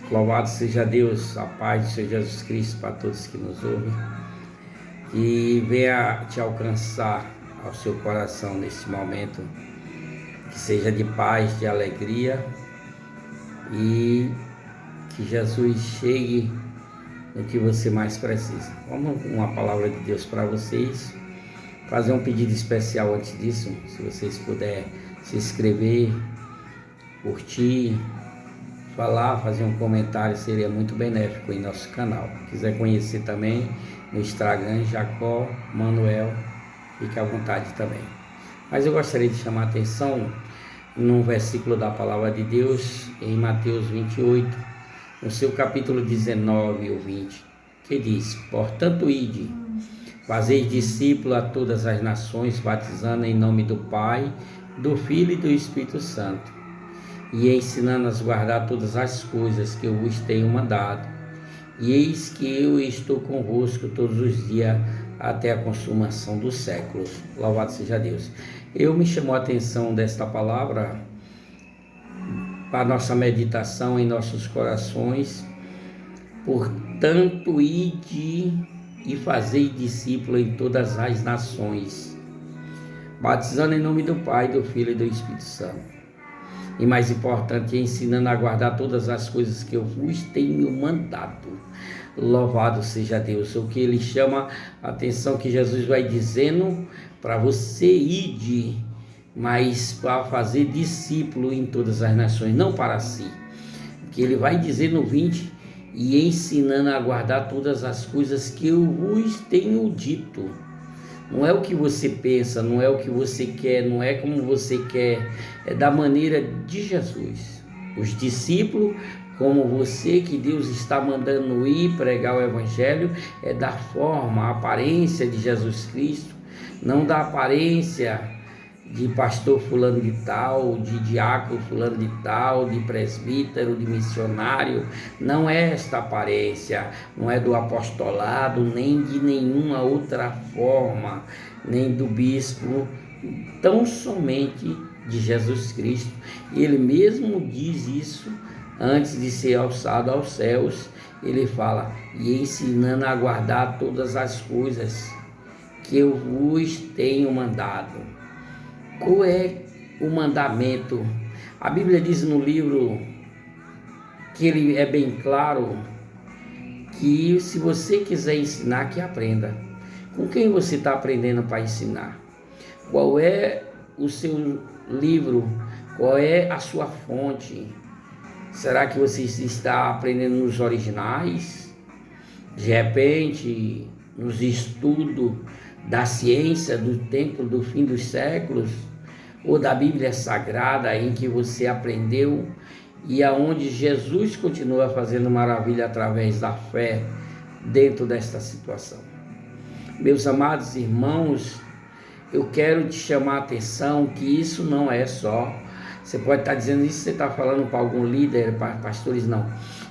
Louvado seja Deus, a paz do Senhor Jesus Cristo para todos que nos ouvem. Que venha te alcançar ao seu coração neste momento, que seja de paz, de alegria, e que Jesus chegue no que você mais precisa. Vamos com uma palavra de Deus para vocês. Fazer um pedido especial antes disso, se vocês puderem se inscrever, curtir, falar, fazer um comentário, seria muito benéfico em nosso canal. Quiser conhecer também no Instagram, Jacó Manuel, fique à vontade também. Mas eu gostaria de chamar a atenção num versículo da palavra de Deus, em Mateus 28, no seu capítulo 19 ou 20, que diz: portanto, ide, fazei discípulos a todas as nações, batizando em nome do Pai, do Filho e do Espírito Santo, e ensinando-as a guardar todas as coisas que eu vos tenho mandado. E eis que eu estou convosco todos os dias até a consumação dos séculos. Louvado seja Deus. Me chamou a atenção desta palavra para nossa meditação em nossos corações. Portanto, ide e fazei discípulos em todas as nações, batizando em nome do Pai, do Filho e do Espírito Santo. E mais importante, ensinando a guardar todas as coisas que eu vos tenho mandado. Louvado seja Deus. O que ele chama a atenção, que Jesus vai dizendo para você ir, mas para fazer discípulo em todas as nações, não para si. Que ele vai dizer no 20, e ensinando a guardar todas as coisas que eu vos tenho dito. Não é o que você pensa, não é o que você quer, não é como você quer, é da maneira de Jesus. Os discípulos, como você, que Deus está mandando ir pregar o Evangelho, é da forma, a aparência de Jesus Cristo, não da aparência de pastor fulano de tal, de diácono fulano de tal, de presbítero, de missionário. Não é esta aparência, não é do apostolado, nem de nenhuma outra forma, nem do bispo, tão somente de Jesus Cristo. Ele mesmo diz isso antes de ser alçado aos céus. Ele fala: e ensinando a guardar todas as coisas que eu vos tenho mandado. Qual é o mandamento? A Bíblia diz no livro que ele é bem claro, que se você quiser ensinar, que aprenda. Com quem você está aprendendo para ensinar? Qual é o seu livro? Qual é a sua fonte? Será que você está aprendendo nos originais? De repente, nos estudos da ciência do tempo do fim dos séculos, ou da Bíblia Sagrada, em que você aprendeu e aonde Jesus continua fazendo maravilha através da fé dentro desta situação. Meus amados irmãos, eu quero te chamar a atenção que isso não é só. Você pode estar dizendo isso, você está falando para algum líder, para pastores, não.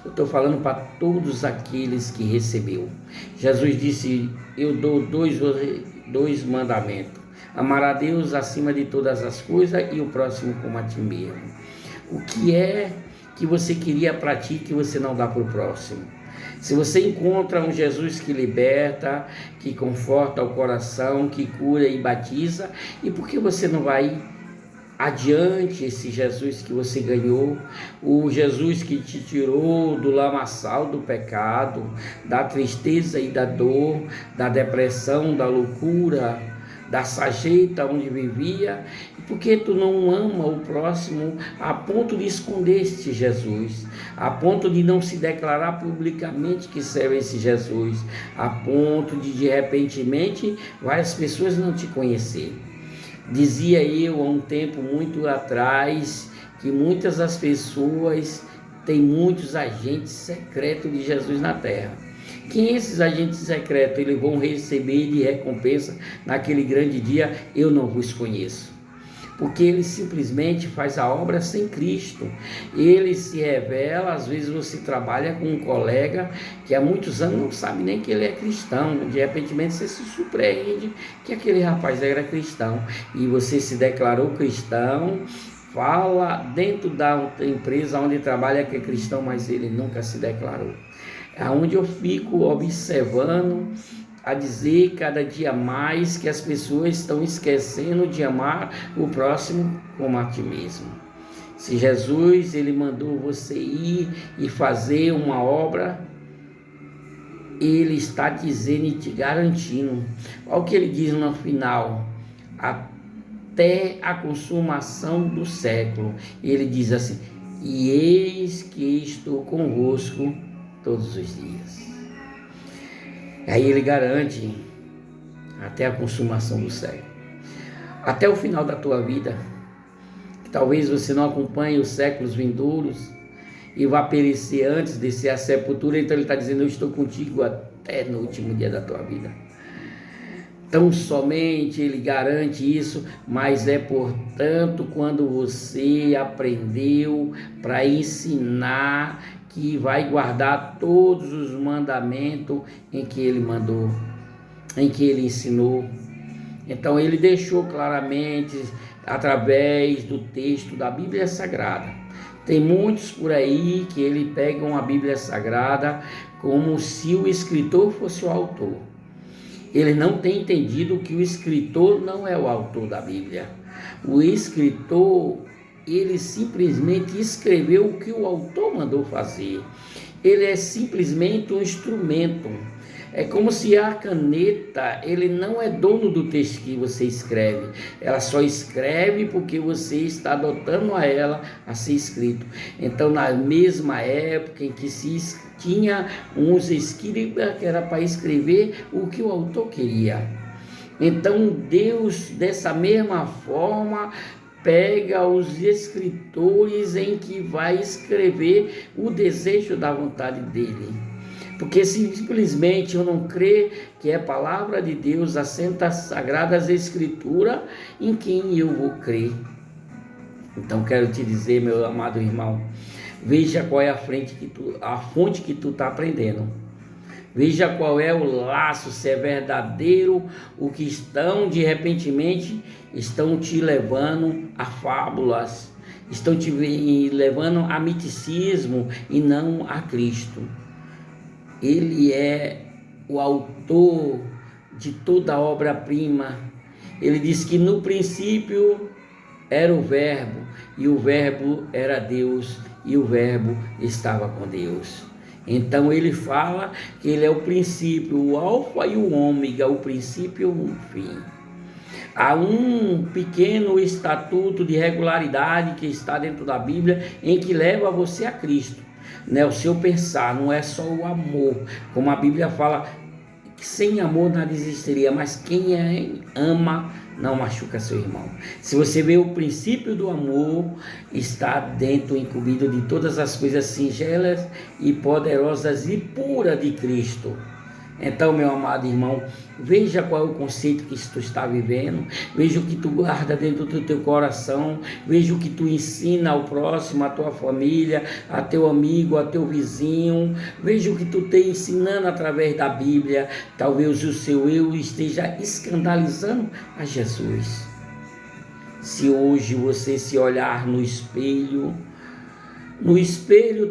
Eu estou falando para todos aqueles que recebeu. Jesus disse: eu dou dois mandamentos: amar a Deus acima de todas as coisas e o próximo como a ti mesmo. O que é que você queria para ti que você não dá para o próximo? Se você encontra um Jesus que liberta, que conforta o coração, que cura e batiza, e por que você não vai adiante esse Jesus que você ganhou, o Jesus que te tirou do lamaçal do pecado, da tristeza e da dor, da depressão, da loucura, da sarjeta onde vivia? E por que tu não ama o próximo a ponto de esconder este Jesus, a ponto de não se declarar publicamente que serve esse Jesus, a ponto de repentemente várias pessoas não te conhecerem? Dizia eu há um tempo muito atrás que muitas das pessoas têm muitos agentes secretos de Jesus na terra. Quem esses agentes secretos eles vão receber de recompensa naquele grande dia, eu não vos conheço. Porque ele simplesmente faz a obra sem Cristo. Ele se revela. Às vezes você trabalha com um colega que há muitos anos não sabe nem que ele é cristão. De repente você se surpreende que aquele rapaz era cristão, e você se declarou cristão, fala dentro da empresa onde trabalha que é cristão, mas ele nunca se declarou. É onde eu fico observando a dizer cada dia mais que as pessoas estão esquecendo de amar o próximo como a ti mesmo. Se Jesus ele mandou você ir e fazer uma obra, ele está dizendo e te garantindo. Olha o que ele diz no final: até a consumação do século. Ele diz assim: e eis que estou convosco todos os dias. Aí ele garante até a consumação do século, até o final da tua vida. Talvez você não acompanhe os séculos vindouros e vá perecer antes de descer à sepultura. Então ele está dizendo: eu estou contigo até no último dia da tua vida. Tão somente ele garante isso, mas é portanto quando você aprendeu para ensinar que vai guardar todos os mandamentos em que ele mandou, em que ele ensinou. Então ele deixou claramente através do texto da Bíblia Sagrada. Tem muitos por aí que ele pegam a Bíblia Sagrada como se o escritor fosse o autor. Ele não tem entendido que o escritor não é o autor da Bíblia. O escritor, ele simplesmente escreveu o que o autor mandou fazer. Ele é simplesmente um instrumento. É como se a caneta, ele não é dono do texto que você escreve. Ela só escreve porque você está adotando a ela a ser escrito. Então, na mesma época em que se tinha uns escribas que era para escrever o que o autor queria. Então, Deus, dessa mesma forma, pega os escritores em que vai escrever o desejo da vontade dele. Porque simplesmente eu não creio que é palavra de Deus, assenta as sagradas escrituras, em quem eu vou crer. Então quero te dizer, meu amado irmão, veja qual é a fonte que tu está aprendendo. Veja qual é o laço, se é verdadeiro o que de repentemente estão te levando a fábulas, estão te levando a miticismo e não a Cristo. Ele é o autor de toda a obra-prima. Ele diz que no princípio era o Verbo, e o Verbo era Deus, e o Verbo estava com Deus. Então ele fala que ele é o princípio, o alfa e o ômega, o princípio e o fim. Há um pequeno estatuto de regularidade que está dentro da Bíblia, em que leva você a Cristo. O seu pensar não é só o amor, como a Bíblia fala que sem amor nada existiria, mas quem ama não machuca seu irmão. Se você vê o princípio do amor, está dentro, incumbido de todas as coisas singelas e poderosas e puras de Cristo. Então, meu amado irmão, veja qual é o conceito que tu está vivendo, veja o que tu guarda dentro do teu coração, veja o que tu ensina ao próximo, à tua família, a teu amigo, a teu vizinho, veja o que tu tem ensinando através da Bíblia. Talvez o seu eu esteja escandalizando a Jesus. Se hoje você se olhar no espelho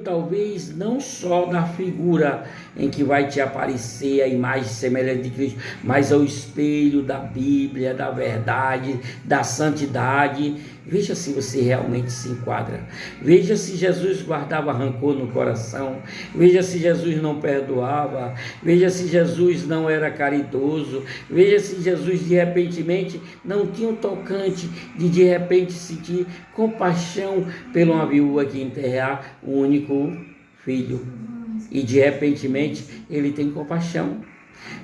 talvez não só da figura em que vai te aparecer a imagem semelhante de Cristo, mas ao espelho da Bíblia, da verdade, da santidade. Veja se você realmente se enquadra. Veja se Jesus guardava rancor no coração. Veja se Jesus não perdoava. Veja se Jesus não era caridoso. Veja se Jesus de repentemente não tinha um tocante de repente sentir compaixão por uma viúva que enterrar o único filho. E de repentemente ele tem compaixão.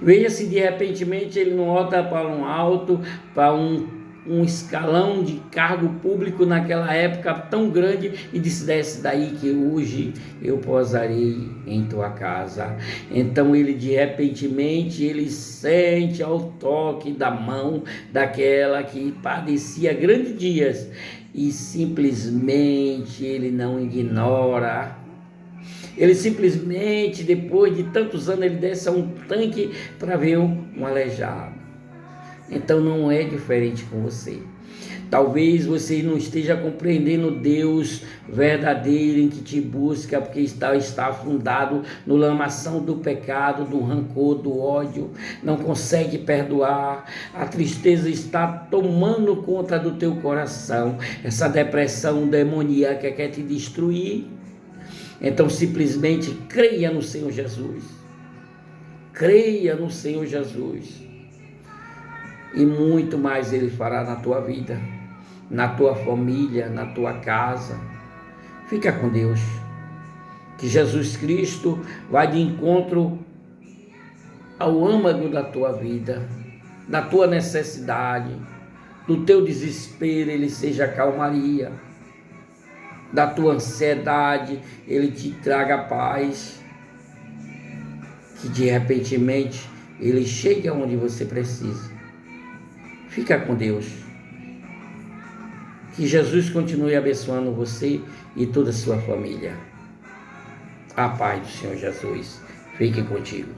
Veja se de repentemente ele não olha para um alto, para um escalão de cargo público naquela época tão grande e disse: desce daí que hoje eu posarei em tua casa. Então ele de repentemente ele sente ao toque da mão daquela que padecia grandes dias e simplesmente ele não ignora. Ele simplesmente, depois de tantos anos, ele desce a um tanque para ver um aleijado. Então não é diferente com você. Talvez você não esteja compreendendo o Deus verdadeiro em que te busca, porque está afundado no lamação do pecado, do rancor, do ódio, não consegue perdoar, a tristeza está tomando conta do teu coração, essa depressão demoníaca quer te destruir. Então simplesmente creia no Senhor Jesus, creia no Senhor Jesus, e muito mais Ele fará na tua vida, na tua família, na tua casa. Fica com Deus, que Jesus Cristo vai de encontro ao âmago da tua vida, da tua necessidade, do teu desespero, Ele seja a calmaria, da tua ansiedade, Ele te traga paz, que de repentemente Ele chegue aonde você precisa. Fica com Deus. Que Jesus continue abençoando você e toda a sua família. A paz do Senhor Jesus fique contigo.